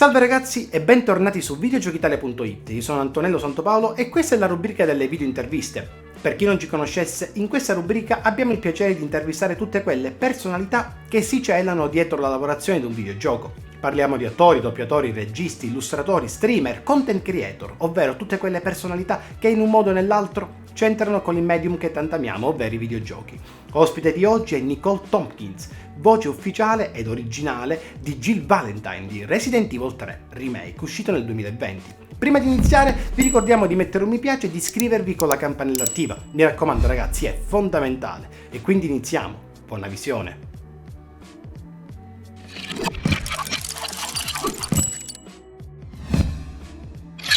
Salve ragazzi e bentornati su videogiochitalia.it, io sono Antonello Santopaolo e questa è la rubrica delle video interviste. Per chi non ci conoscesse, in questa rubrica abbiamo il piacere di intervistare tutte quelle personalità che si celano dietro la lavorazione di un videogioco. Parliamo di attori, doppiatori, registi, illustratori, streamer, content creator, ovvero tutte quelle personalità che in un modo o nell'altro c'entrano con il medium che tanto amiamo, ovvero i videogiochi. Ospite di oggi è Nicole Tompkins, voce ufficiale ed originale di Jill Valentine di Resident Evil 3 Remake, uscito nel 2020. Prima di iniziare vi ricordiamo di mettere un mi piace e di iscrivervi con la campanella attiva. Mi raccomando ragazzi, è fondamentale. E quindi iniziamo. Buona visione.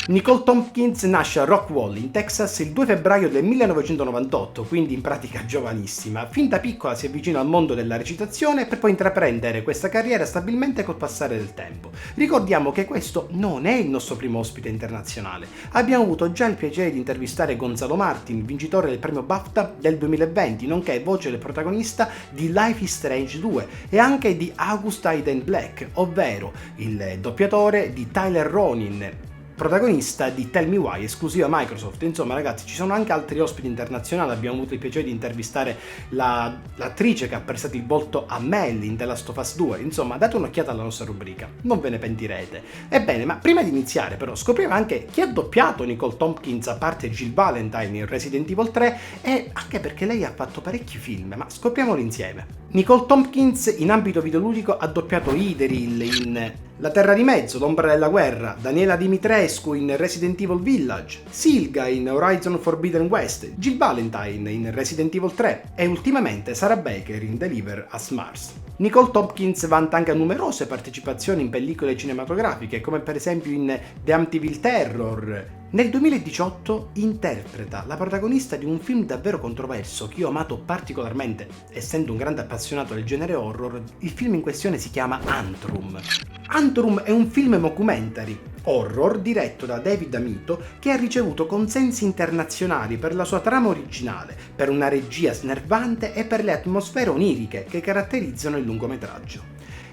Nicole Tompkins nasce a Rockwall, in Texas, il 2 febbraio del 1998, quindi in pratica giovanissima. Fin da piccola si avvicina al mondo della recitazione per poi intraprendere questa carriera stabilmente col passare del tempo. Ricordiamo che questo non è il nostro primo ospite internazionale. Abbiamo avuto già il piacere di intervistare Gonzalo Martin, vincitore del premio BAFTA del 2020, nonché voce del protagonista di Life is Strange 2 e anche di August Hayden Black, ovvero il doppiatore di Tyler Ronin, protagonista di Tell Me Why, esclusiva Microsoft. Insomma ragazzi, ci sono anche altri ospiti internazionali. Abbiamo avuto il piacere di intervistare l'attrice che ha prestato il volto a Melly in The Last of Us 2. Insomma, date un'occhiata alla nostra rubrica, non ve ne pentirete. Ebbene, ma prima di iniziare però scopriamo anche chi ha doppiato Nicole Tompkins a parte Jill Valentine in Resident Evil 3 e anche perché lei ha fatto parecchi film, ma scopriamoli insieme. Nicole Tompkins in ambito videoludico ha doppiato Ideril in La Terra di Mezzo, L'Ombra della Guerra, Daniela Dimitrescu in Resident Evil Village, Silga in Horizon Forbidden West, Jill Valentine in Resident Evil 3 e ultimamente Sarah Baker in Deliver Us Mars. Nicole Tompkins vanta anche numerose partecipazioni in pellicole cinematografiche, come per esempio in The Amityville Terror. Nel 2018 interpreta la protagonista di un film davvero controverso che io ho amato particolarmente, essendo un grande appassionato del genere horror. Il film in questione si chiama ANTRUM. ANTRUM è un film mockumentary horror diretto da David Amito che ha ricevuto consensi internazionali per la sua trama originale, per una regia snervante e per le atmosfere oniriche che caratterizzano il lungometraggio.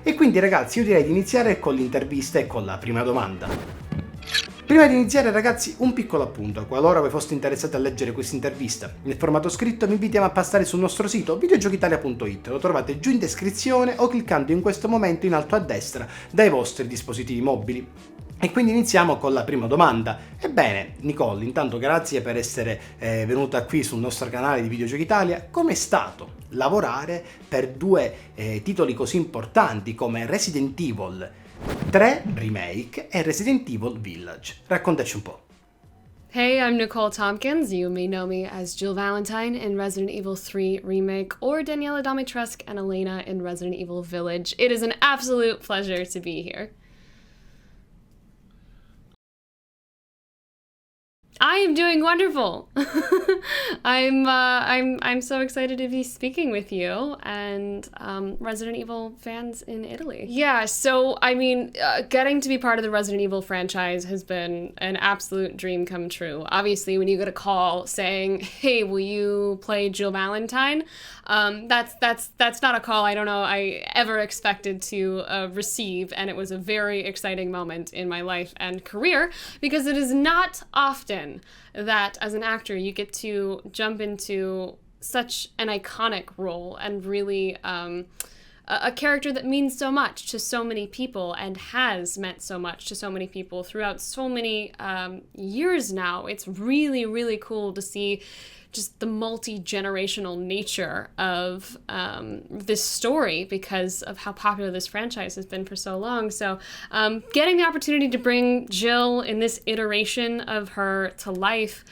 E quindi ragazzi, io direi di iniziare con l'intervista e con la prima domanda. Prima di iniziare ragazzi, un piccolo appunto: qualora voi foste interessati a leggere questa intervista nel formato scritto, vi invitiamo a passare sul nostro sito videogiochitalia.it, lo trovate giù in descrizione o cliccando in questo momento in alto a destra dai vostri dispositivi mobili. E quindi iniziamo con la prima domanda. Ebbene, Nicole, intanto grazie per essere venuta qui sul nostro canale di Videogiochi Italia. Com'è stato lavorare per due titoli così importanti come Resident Evil 3 Remake e Resident Evil Village? Raccontaci un po'. Hey, I'm Nicole Tompkins. You may know me as Jill Valentine in Resident Evil 3 Remake or Daniela Dimitrescu and Elena in Resident Evil Village. It is an absolute pleasure to be here. I am doing wonderful. I'm so excited to be speaking with you and Resident Evil fans in Italy. Yeah, so I mean, getting to be part of the Resident Evil franchise has been an absolute dream come true. Obviously, when you get a call saying, "Hey, will you play Jill Valentine?" That's not a call I don't know I ever expected to receive, and it was a very exciting moment in my life and career because it is not often that as an actor you get to jump into such an iconic role and really a character that means so much to so many people and has meant so much to so many people throughout so many years now. It's really, really cool to see just the multi-generational nature of this story because of how popular this franchise has been for so long. So getting the opportunity to bring Jill in this iteration of her to life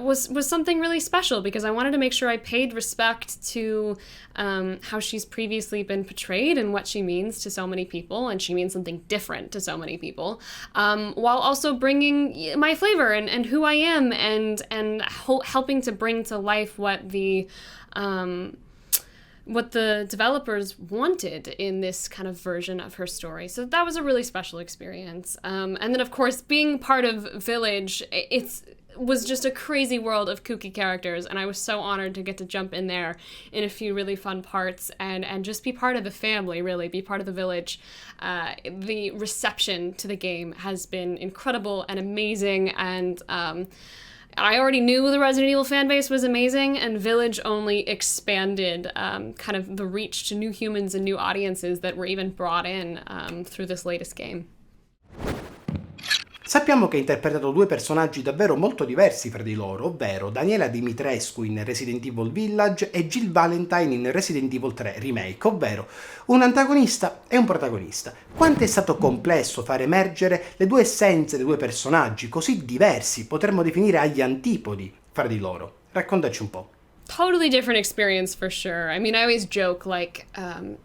was something really special because I wanted to make sure I paid respect to how she's previously been portrayed and what she means to so many people, and she means something different to so many people, while also bringing my flavor and who I am and helping to bring to life what the developers wanted in this kind of version of her story. So that was a really special experience. And then, of course, being part of Village, it's was just a crazy world of kooky characters, and I was so honored to get to jump in there in a few really fun parts and just be part of the family, really, be part of the village. The reception to the game has been incredible and amazing, and I already knew the Resident Evil fan base was amazing, and Village only expanded kind of the reach to new humans and new audiences that were even brought in through this latest game. Sappiamo che ha interpretato due personaggi davvero molto diversi fra di loro, ovvero Daniela Dimitrescu in Resident Evil Village e Jill Valentine in Resident Evil 3 Remake, ovvero un antagonista e un protagonista. Quanto è stato complesso far emergere le due essenze dei due personaggi, così diversi, potremmo definire agli antipodi fra di loro. Raccontaci un po'. Totally different experience for sure. I mean, I always joke, like,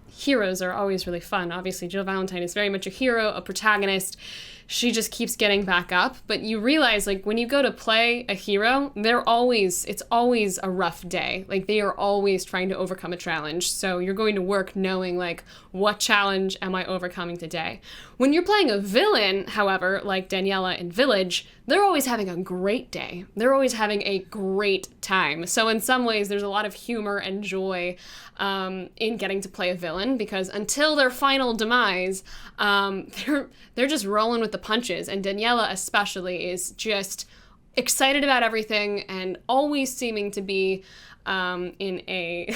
heroes are always really fun. Obviously, Jill Valentine is very much a hero, a protagonist. She just keeps getting back up. But you realize, like, when you go to play a hero, it's always a rough day. Like, they are always trying to overcome a challenge. So you're going to work knowing, like, what challenge am I overcoming today? When you're playing a villain, however, like Daniela in Village, they're always having a great day. They're always having a great time. So in some ways, there's a lot of humor and joy in getting to play a villain, because until their final demise, they're just rolling with the punches. And Daniela especially is just excited about everything and always seeming to be in a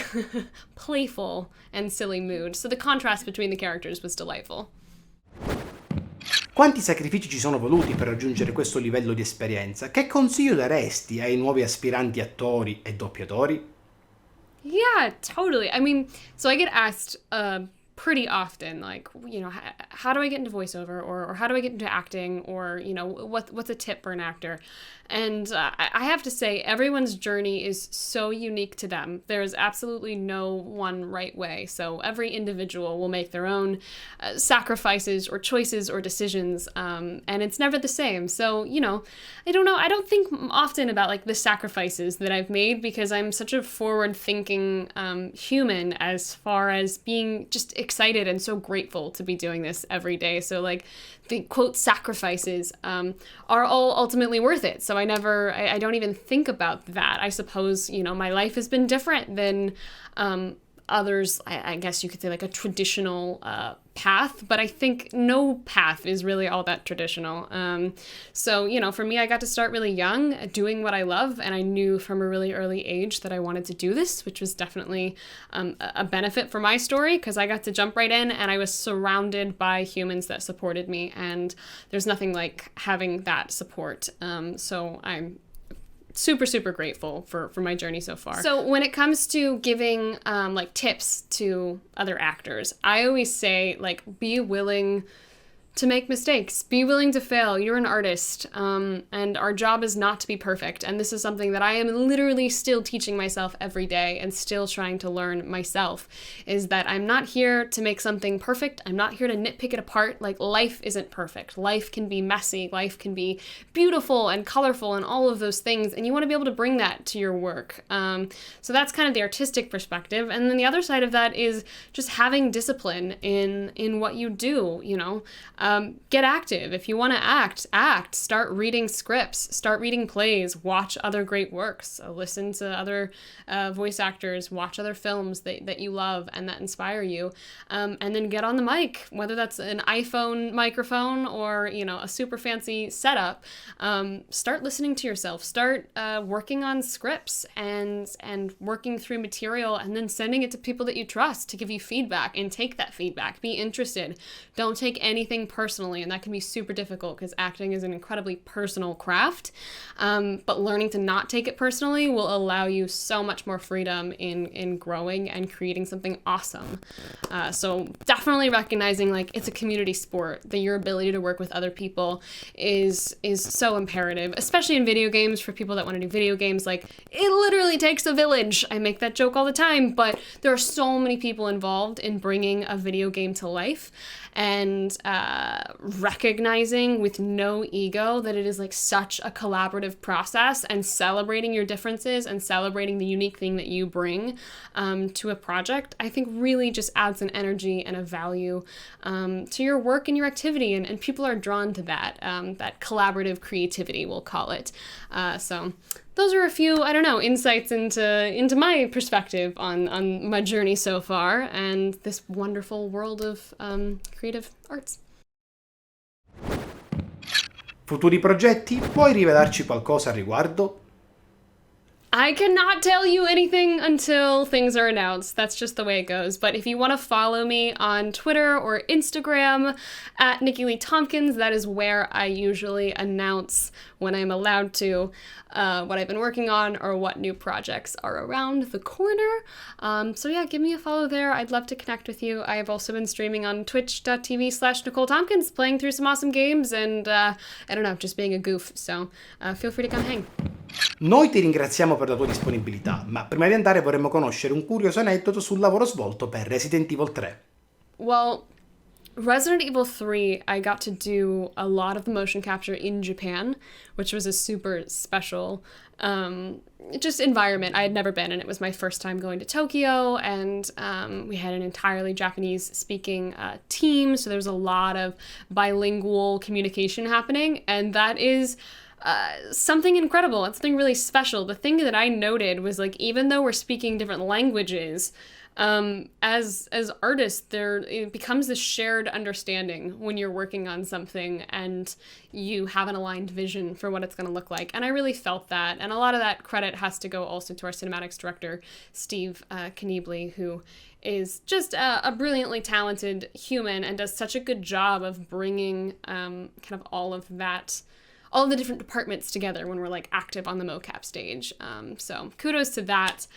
playful and silly mood. So the contrast between the characters was delightful. Quanti sacrifici ci sono voluti per raggiungere questo livello di esperienza? Che consiglio daresti ai nuovi aspiranti attori e doppiatori? Yeah, totally. I mean, so I get asked pretty often, like, you know, how do I get into voiceover, or how do I get into acting, or, you know, what's a tip for an actor? And I have to say, everyone's journey is so unique to them. There's absolutely no one right way. So every individual will make their own sacrifices or choices or decisions, and it's never the same. So, you know, I don't know. I don't think often about, like, the sacrifices that I've made, because I'm such a forward-thinking human, as far as being just excited and so grateful to be doing this every day. So, like, the quote sacrifices are all ultimately worth it. So I don't even think about that. I suppose, you know, my life has been different than others. I guess you could say, like, a traditional path, but I think no path is really all that traditional. So, you know, for me, I got to start really young doing what I love, and I knew from a really early age that I wanted to do this, which was definitely a benefit for my story, because I got to jump right in and I was surrounded by humans that supported me, and there's nothing like having that support. So I'm super, super grateful for my journey so far. So when it comes to giving like tips to other actors, I always say, like, be willing to make mistakes. Be willing to fail. You're an artist, and our job is not to be perfect. And this is something that I am literally still teaching myself every day and still trying to learn myself, is that I'm not here to make something perfect. I'm not here to nitpick it apart. Like, life isn't perfect. Life can be messy. Life can be beautiful and colorful and all of those things. And you want to be able to bring that to your work. So that's kind of the artistic perspective. And then the other side of that is just having discipline in what you do, you know. Get active. If you want to act. Start reading scripts, start reading plays, watch other great works, listen to other voice actors, watch other films that you love and that inspire you, and then get on the mic, whether that's an iPhone microphone or, you know, a super fancy setup. Start listening to yourself, start working on scripts and working through material, and then sending it to people that you trust to give you feedback, and take that feedback. Be interested. Don't take anything personally, and that can be super difficult because acting is an incredibly personal craft, but learning to not take it personally will allow you so much more freedom in growing and creating something awesome. So definitely recognizing, like, it's a community sport, that your ability to work with other people is so imperative, especially in video games. For people that want to do video games, like, it literally takes a village. I make that joke all the time, but there are so many people involved in bringing a video game to life, and recognizing with no ego that it is like such a collaborative process, and celebrating your differences and celebrating the unique thing that you bring to a project, I think really just adds an energy and a value to your work and your activity, and people are drawn to that, that collaborative creativity, we'll call it. So those are a few, I don't know, insights into my perspective on my journey so far and this wonderful world of creative arts. Futuri progetti? Puoi rivelarci qualcosa al riguardo? I cannot tell you anything until things are announced. That's just the way it goes. But if you want to follow me on Twitter or Instagram at Nicole Tompkins, that is where I usually announce when I'm allowed to what I've been working on or what new projects are around the corner. So yeah, give me a follow there. I'd love to connect with you. I have also been streaming on twitch.tv/Nicole Tompkins, playing through some awesome games and I don't know, just being a goof. So feel free to come hang. Noi ti ringraziamo per la tua disponibilità, ma prima di andare vorremmo conoscere un curioso aneddoto sul lavoro svolto per Resident Evil 3. Well, Resident Evil 3, I got to do a lot of the motion capture in Japan, which was a super special just environment. I had never been, and it was my first time going to Tokyo, and we had an entirely Japanese-speaking team, so there was a lot of bilingual communication happening, and that is something incredible. It's something really special. The thing that I noted was, like, even though we're speaking different languages, as artists, it becomes this shared understanding when you're working on something and you have an aligned vision for what it's going to look like. And I really felt that. And a lot of that credit has to go also to our cinematics director, Steve Kniebly, who is just a brilliantly talented human and does such a good job of bringing kind of all of the different departments together when we're like active on the mocap stage. So kudos to that.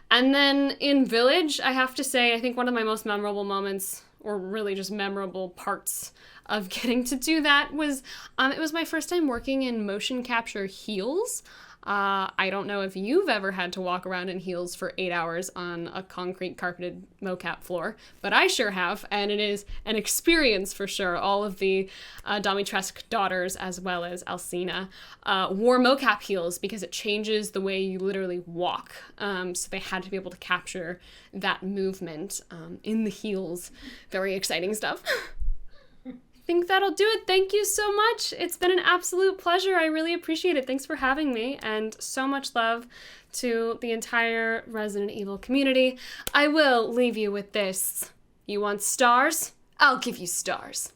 And then in Village, I have to say, I think one of my most memorable moments, or really just memorable parts of getting to do that was, it was my first time working in motion capture heels. I don't know if you've ever had to walk around in heels for 8 hours on a concrete carpeted mocap floor, but I sure have, and it is an experience for sure. All of the Domitrescu daughters, as well as Alcina, wore mocap heels because it changes the way you literally walk. So they had to be able to capture that movement in the heels. Very exciting stuff. Think that'll do it. Thank you so much. It's been an absolute pleasure. I really appreciate it. Thanks for having me, and so much love to the entire Resident Evil community. I will leave you with this. You want stars? I'll give you stars.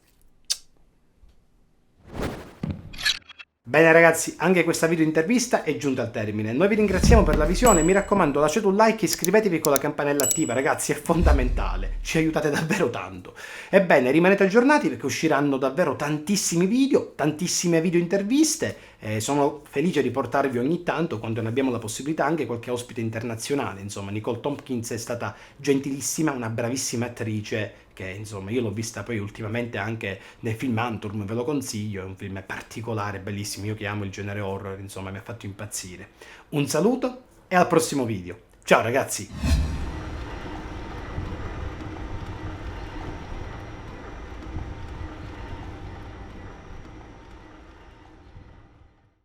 Bene ragazzi, anche questa video intervista è giunta al termine. Noi vi ringraziamo per la visione, mi raccomando lasciate un like, iscrivetevi con la campanella attiva ragazzi, è fondamentale, ci aiutate davvero tanto. Ebbene, rimanete aggiornati perché usciranno davvero tantissimi video, tantissime video interviste, sono felice di portarvi ogni tanto, quando ne abbiamo la possibilità, anche qualche ospite internazionale. Insomma, Nicole Tompkins è stata gentilissima, una bravissima attrice, che insomma io l'ho vista poi ultimamente anche nel film ANTRUM, ve lo consiglio, è un film particolare, bellissimo, io che amo il genere horror, insomma mi ha fatto impazzire. Un saluto e al prossimo video, ciao ragazzi!